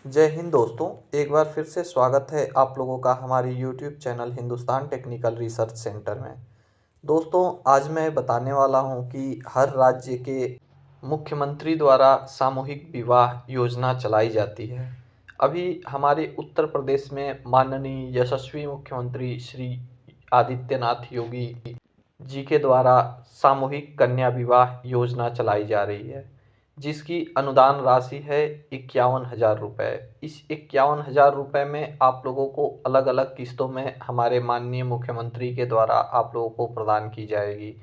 जय हिंद दोस्तों। एक बार फिर से स्वागत है आप लोगों का हमारी YouTube channel Hindustan technical research centre में। दोस्तों, आज मैं बताने वाला हूं कि हर राज्य के मुख्यमंत्री द्वारा सामूहिक विवाह योजना चलाई जाती है। अभी हमारे उत्तर प्रदेश में माननीय यशस्वी मुख्यमंत्री श्री आदित्यनाथ योगी जी के द्वारा सामूहिक कन्या विवाह योजना चलाई जा रही है, जिसकी अनुदान राशि है 51,000 रुपये। इस 51,000 रुपये में आप लोगों को अलग अलग किस्तों में हमारे माननीय मुख्यमंत्री के द्वारा आप लोगों को प्रदान की जाएगी।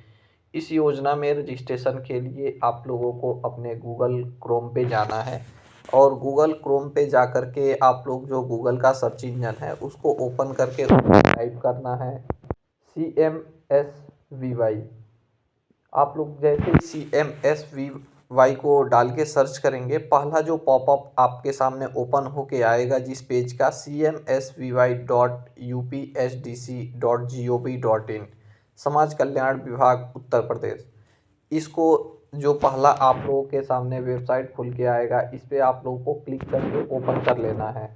इस योजना में रजिस्ट्रेशन के लिए आप लोगों को अपने गूगल क्रोम पे जाना है और गूगल क्रोम पे जा कर के आप लोग जो गूगल का सर्च इंजन है उसको ओपन करके टाइप करना है CMSVY। आप लोग जैसे ही CMSVY को डाल के सर्च करेंगे, पहला जो पॉपअप आपके सामने ओपन होके आएगा जिस पेज का cmsvy.upsdc.gov.in, समाज कल्याण विभाग उत्तर प्रदेश। इसको जो पहला आप लोगों के सामने वेबसाइट खुल के आएगा, इस पर आप लोगों को क्लिक करके ओपन कर लेना है।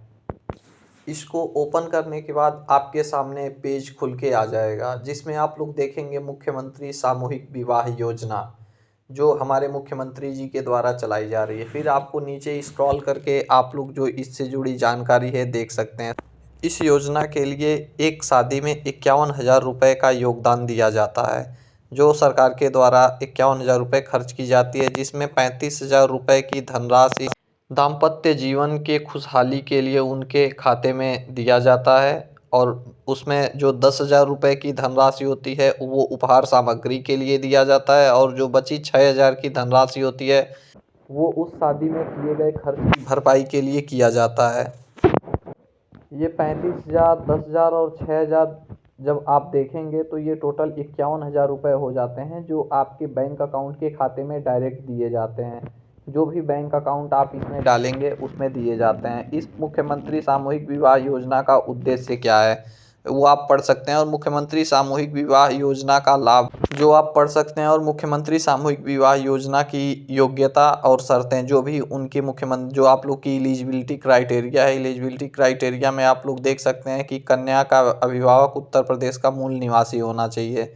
इसको ओपन करने के बाद आपके सामने पेज खुल के आ जाएगा, जिसमें आप लोग देखेंगे मुख्यमंत्री सामूहिक विवाह योजना, जो हमारे मुख्यमंत्री जी के द्वारा चलाई जा रही है। फिर आपको नीचे स्क्रॉल करके आप लोग जो इससे जुड़ी जानकारी है देख सकते हैं। इस योजना के लिए एक शादी में 51,000 रुपये का योगदान दिया जाता है, जो सरकार के द्वारा 51,000 रुपये खर्च की जाती है, जिसमें 35,000 रुपये की धनराशि दाम्पत्य जीवन के खुशहाली के लिए उनके खाते में दिया जाता है। और उसमें जो 10,000 रुपये की धनराशि होती है वो उपहार सामग्री के लिए दिया जाता है, और जो बची 6,000 की धनराशि होती है वो उस शादी में किए गए खर्च की भरपाई के लिए किया जाता है। ये 35,000, 10,000 और 6,000 जब आप देखेंगे तो ये टोटल 51,000 रुपये हो जाते हैं, जो आपके बैंक अकाउंट के खाते में डायरेक्ट दिए जाते हैं। जो भी बैंक अकाउंट आप इसमें डालेंगे उसमें दिए जाते हैं। इस मुख्यमंत्री सामूहिक विवाह योजना का उद्देश्य क्या है वो आप पढ़ सकते हैं, और मुख्यमंत्री सामूहिक विवाह योजना का लाभ जो आप पढ़ सकते हैं, और मुख्यमंत्री सामूहिक विवाह योजना की योग्यता और शर्तें जो भी उनकी मुख्यमंत्री जो आप लोग की एलिजिबिलिटी क्राइटेरिया है। एलिजिबिलिटी क्राइटेरिया में आप लोग देख सकते हैं कि कन्या का अभिभावक उत्तर प्रदेश का मूल निवासी होना चाहिए।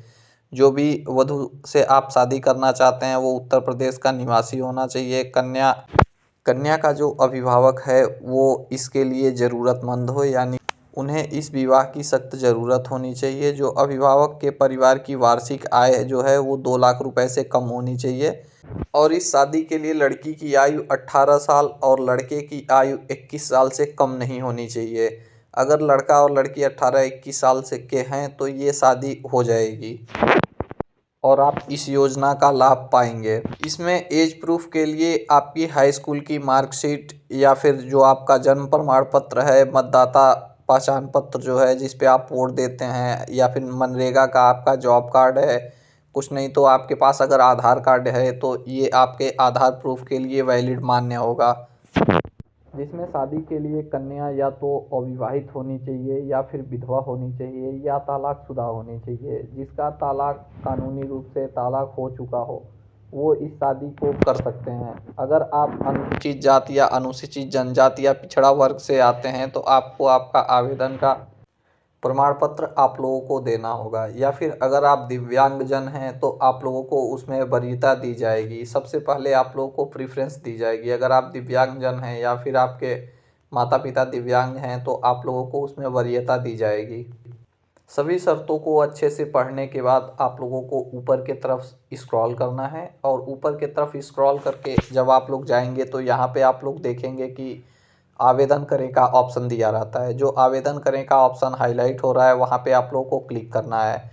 जो भी वधू से आप शादी करना चाहते हैं वो उत्तर प्रदेश का निवासी होना चाहिए। कन्या कन्या का जो अभिभावक है वो इसके लिए ज़रूरतमंद हो, यानी उन्हें इस विवाह की सख्त ज़रूरत होनी चाहिए। जो अभिभावक के परिवार की वार्षिक आय जो है वो 2 लाख रुपए से कम होनी चाहिए। और इस शादी के लिए लड़की की आयु 18 साल और लड़के की आयु 21 साल से कम नहीं होनी चाहिए। अगर लड़का और लड़की 18-21 साल से के हैं तो ये शादी हो जाएगी और आप इस योजना का लाभ पाएंगे। इसमें एज प्रूफ के लिए आपकी हाई स्कूल की मार्कशीट या फिर जो आपका जन्म प्रमाण पत्र है, मतदाता पहचान पत्र जो है जिस पे आप वोट देते हैं, या फिर मनरेगा का आपका जॉब कार्ड है, कुछ नहीं तो आपके पास अगर आधार कार्ड है तो ये आपके आधार प्रूफ के लिए वैलिड मान्य होगा। जिसमें शादी के लिए कन्या या तो अविवाहित होनी चाहिए या फिर विधवा होनी चाहिए या तलाकशुदा होनी चाहिए। जिसका तलाक कानूनी रूप से तलाक हो चुका हो वो इस शादी को कर सकते हैं। अगर आप अनुसूचित जाति या अनुसूचित जनजाति या पिछड़ा वर्ग से आते हैं तो आपको आपका आवेदन का प्रमाण पत्र आप लोगों को देना होगा, या फिर अगर आप दिव्यांगजन हैं तो आप लोगों को उसमें वरीयता दी जाएगी। सबसे पहले आप लोगों को प्रेफरेंस दी जाएगी। अगर आप दिव्यांगजन हैं या फिर आपके माता पिता दिव्यांग हैं तो आप लोगों को उसमें वरीयता दी जाएगी। सभी शर्तों को अच्छे से पढ़ने के बाद आप लोगों को ऊपर की तरफ स्क्रॉल करना है, और ऊपर की तरफ स्क्रॉल करके जब आप लोग जाएंगे तो यहाँ पे आप लोग देखेंगे कि आवेदन करें का ऑप्शन दिया रहता है। जो आवेदन करें का ऑप्शन हाईलाइट हो रहा है वहाँ पे आप लोगों को क्लिक करना है।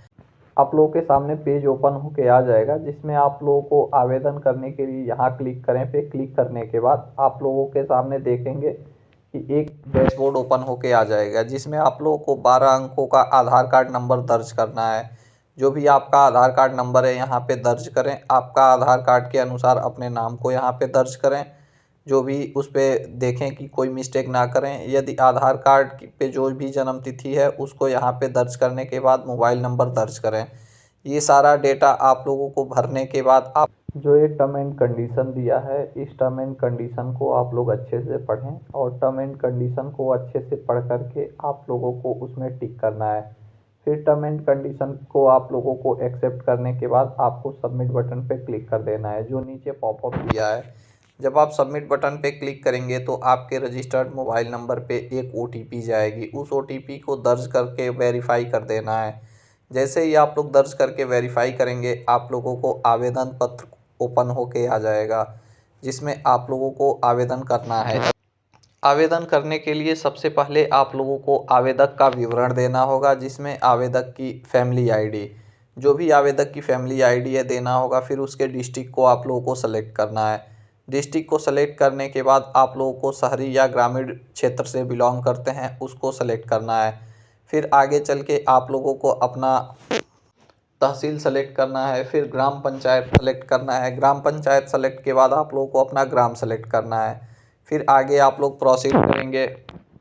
आप लोगों के सामने पेज ओपन होके आ जाएगा, जिसमें आप लोगों को आवेदन करने के लिए यहाँ क्लिक करें। पे क्लिक करने के बाद आप लोगों के सामने देखेंगे कि एक डैशबोर्ड ओपन होके आ जाएगा, जिसमें आप लोगों को 12 अंकों का आधार कार्ड नंबर दर्ज करना है। जो भी आपका आधार कार्ड नंबर है यहाँ पे दर्ज करें। आपका आधार कार्ड के अनुसार अपने नाम को यहाँ पे दर्ज करें। जो भी उस पर देखें कि कोई मिस्टेक ना करें। यदि आधार कार्ड पे जो भी जन्म तिथि है उसको यहाँ पे दर्ज करने के बाद मोबाइल नंबर दर्ज करें। ये सारा डेटा आप लोगों को भरने के बाद आप जो ये टर्म एंड कंडीशन दिया है, इस टर्म एंड कंडीशन को आप लोग अच्छे से पढ़ें और टर्म एंड कंडीशन को अच्छे से पढ़ करके आप लोगों को उसमें टिक करना है। फिर टर्म एंड कंडीशन को आप लोगों को एक्सेप्ट करने के बाद आपको सबमिट बटन पे क्लिक कर देना है, जो नीचे पॉपअप दिया है। जब आप सबमिट बटन पे क्लिक करेंगे तो आपके रजिस्टर्ड मोबाइल नंबर पे एक OTP जाएगी। उस OTP को दर्ज करके वेरीफाई कर देना है। जैसे ही आप लोग दर्ज करके वेरीफाई करेंगे, आप लोगों को आवेदन पत्र ओपन होके आ जाएगा, जिसमें आप लोगों को आवेदन करना है। आवेदन करने के लिए सबसे पहले आप लोगों को आवेदक का विवरण देना होगा, जिसमें आवेदक की फैमिली आईडी, जो भी आवेदक की फैमिली आईडी है, देना होगा। फिर उसके डिस्ट्रिक्ट को आप लोगों को सेलेक्ट करना है। डिस्ट्रिक्ट को सेलेक्ट करने के बाद आप लोगों को शहरी या ग्रामीण क्षेत्र से बिलोंग करते हैं उसको सेलेक्ट करना है। फिर आगे चल के आप लोगों को अपना तहसील सेलेक्ट करना है, फिर ग्राम पंचायत सेलेक्ट करना है। ग्राम पंचायत सेलेक्ट के बाद आप लोगों को अपना ग्राम सेलेक्ट करना है। फिर आगे आप लोग प्रोसीड करेंगे।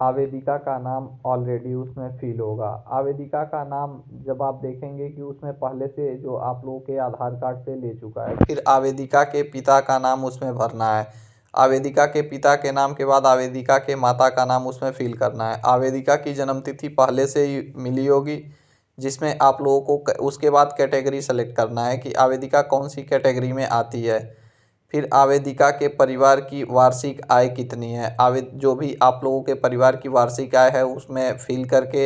आवेदिका का नाम ऑलरेडी उसमें फिल होगा। आवेदिका का नाम जब आप देखेंगे कि उसमें पहले से जो आप लोगों के आधार कार्ड से ले चुका है, फिर आवेदिका के पिता का नाम उसमें भरना है। आवेदिका के पिता के नाम के बाद आवेदिका के माता का नाम उसमें फिल करना है। आवेदिका की जन्मतिथि पहले से ही मिली होगी, जिसमें आप लोगों को उसके बाद कैटेगरी सेलेक्ट करना है कि आवेदिका कौन सी कैटेगरी में आती है। फिर आवेदिका के परिवार की वार्षिक आय कितनी है, जो भी आप लोगों के परिवार की वार्षिक आय है उसमें फिल करके,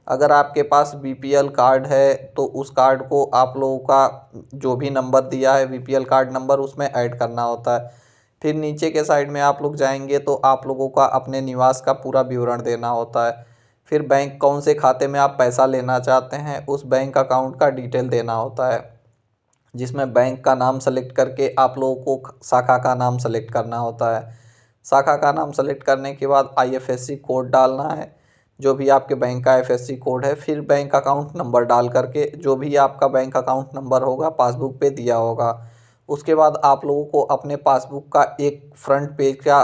अगर आपके पास BPL कार्ड है तो उस कार्ड को आप लोगों का जो भी नंबर दिया है BPL कार्ड नंबर उसमें ऐड करना होता है। फिर नीचे के साइड में आप लोग जाएंगे तो आप लोगों का अपने निवास का पूरा विवरण देना होता है। फिर बैंक कौन से खाते में आप पैसा लेना चाहते हैं उस बैंक अकाउंट का डिटेल देना होता है, जिसमें बैंक का नाम सेलेक्ट करके आप लोगों को शाखा का नाम सेलेक्ट करना होता है। शाखा का नाम सेलेक्ट करने के बाद IFSC कोड डालना है, जो भी आपके बैंक का IFSC कोड है। फिर बैंक अकाउंट नंबर डाल करके, जो भी आपका बैंक अकाउंट नंबर होगा पासबुक पे दिया होगा, उसके बाद आप लोगों को अपने पासबुक का एक फ्रंट पेज का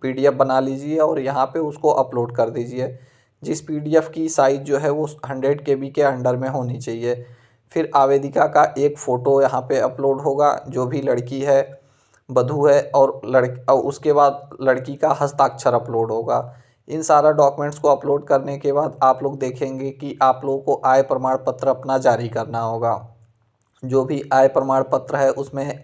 PDF बना लीजिए और यहाँ पे उसको अपलोड कर दीजिए। जिस PDF की साइज़ जो है वो 100 KB के अंडर में होनी चाहिए। फिर आवेदिका का एक फ़ोटो यहाँ पे अपलोड होगा, जो भी लड़की है, वधू है, और उसके बाद लड़की का हस्ताक्षर अपलोड होगा। इन सारा डॉक्यूमेंट्स को अपलोड करने के बाद आप लोग देखेंगे कि आप लोगों को आय प्रमाण पत्र अपना जारी करना होगा। जो भी आय प्रमाण पत्र है उसमें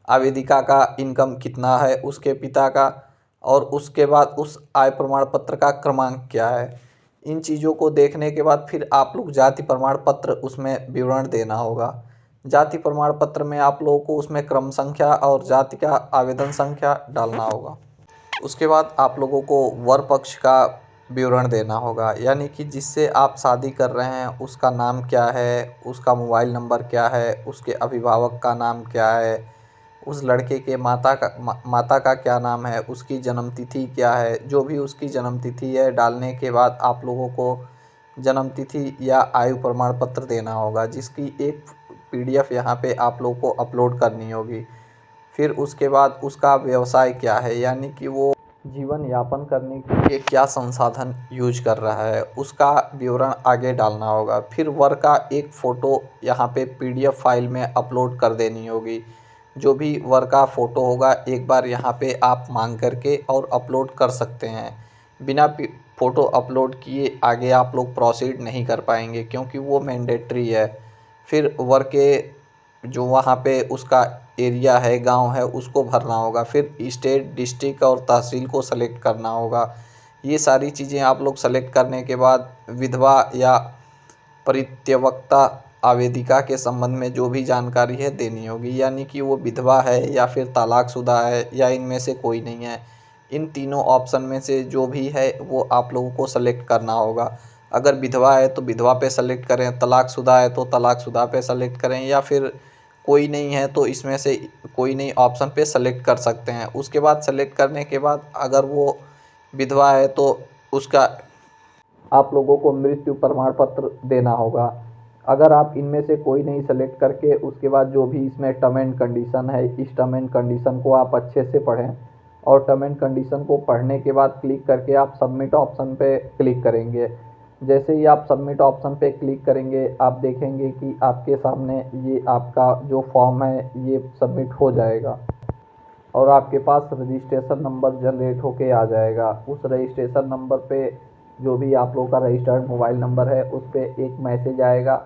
आवेदिका का इनकम कितना है, उसके पिता का, और उसके बाद उस आय प्रमाण पत्र का क्रमांक क्या है। इन चीज़ों को देखने के बाद फिर आप लोग जाति प्रमाण पत्र उसमें विवरण देना होगा। जाति प्रमाण पत्र में आप लोगों को उसमें क्रम संख्या और जाति का आवेदन संख्या डालना होगा। उसके बाद आप लोगों को वर पक्ष का विवरण देना होगा, यानी कि जिससे आप शादी कर रहे हैं उसका नाम क्या है, उसका मोबाइल नंबर क्या है, उसके अभिभावक का नाम क्या है, उस लड़के के माता का क्या नाम है, उसकी जन्मतिथि क्या है। जो भी उसकी जन्मतिथि है डालने के बाद आप लोगों को जन्मतिथि या आयु प्रमाण पत्र देना होगा, जिसकी एक PDF यहाँ पे आप लोगों को अपलोड करनी होगी। फिर उसके बाद उसका व्यवसाय क्या है, यानी कि वो जीवन यापन करने के लिए क्या संसाधन यूज कर रहा है, उसका विवरण आगे डालना होगा। फिर वर का एक फ़ोटो यहाँ पे PDF फाइल में अपलोड कर देनी होगी। जो भी वर का फ़ोटो होगा एक बार यहाँ पे आप मांग करके और अपलोड कर सकते हैं। बिना फ़ोटो अपलोड किए आगे आप लोग प्रोसीड नहीं कर पाएंगे, क्योंकि वो मैंडेटरी है। फिर वर के जो वहाँ पे उसका एरिया है, गांव है, उसको भरना होगा। फिर स्टेट, डिस्ट्रिक्ट और तहसील को सेलेक्ट करना होगा। ये सारी चीज़ें आप लोग सेलेक्ट करने के बाद विधवा या परित्यक्ता आवेदिका के संबंध में जो भी जानकारी है देनी होगी, यानी कि वो विधवा है या फिर तलाकशुदा है या इनमें से कोई नहीं है। इन तीनों ऑप्शन में से जो भी है वो आप लोगों को सेलेक्ट करना होगा। अगर विधवा है तो विधवा पे सेलेक्ट करें, तलाकशुदा है तो तलाकशुदा पे सेलेक्ट करें, या फिर कोई नहीं है तो इसमें से कोई नहीं ऑप्शन पे सेलेक्ट कर सकते हैं। उसके बाद सेलेक्ट करने के बाद अगर वो विधवा है तो उसका आप लोगों को मृत्यु प्रमाण पत्र देना होगा। अगर आप इनमें से कोई नहीं सेलेक्ट करके उसके बाद जो भी इसमें टर्म एंड कंडीशन है, इस टर्म एंड कंडीशन को आप अच्छे से पढ़ें और टर्म एंड कंडीशन को पढ़ने के बाद क्लिक करके आप सबमिट ऑप्शन पे क्लिक करेंगे। जैसे ही आप सबमिट ऑप्शन पे क्लिक करेंगे आप देखेंगे कि आपके सामने ये आपका जो फॉर्म है ये सबमिट हो जाएगा और आपके पास रजिस्ट्रेशन नंबर जनरेट होके आ जाएगा। उस रजिस्ट्रेशन नंबर पे जो भी आप लोगों का रजिस्टर्ड मोबाइल नंबर है उस पर एक मैसेज आएगा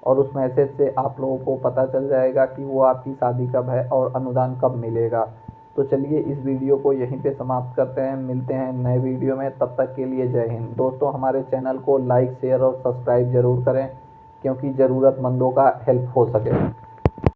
और उस मैसेज से आप लोगों को पता चल जाएगा कि वो आपकी शादी कब है और अनुदान कब मिलेगा। तो चलिए इस वीडियो को यहीं पे समाप्त करते हैं, मिलते हैं नए वीडियो में, तब तक के लिए जय हिंद। दोस्तों हमारे चैनल को लाइक शेयर और सब्सक्राइब ज़रूर करें क्योंकि ज़रूरतमंदों का हेल्प हो सके।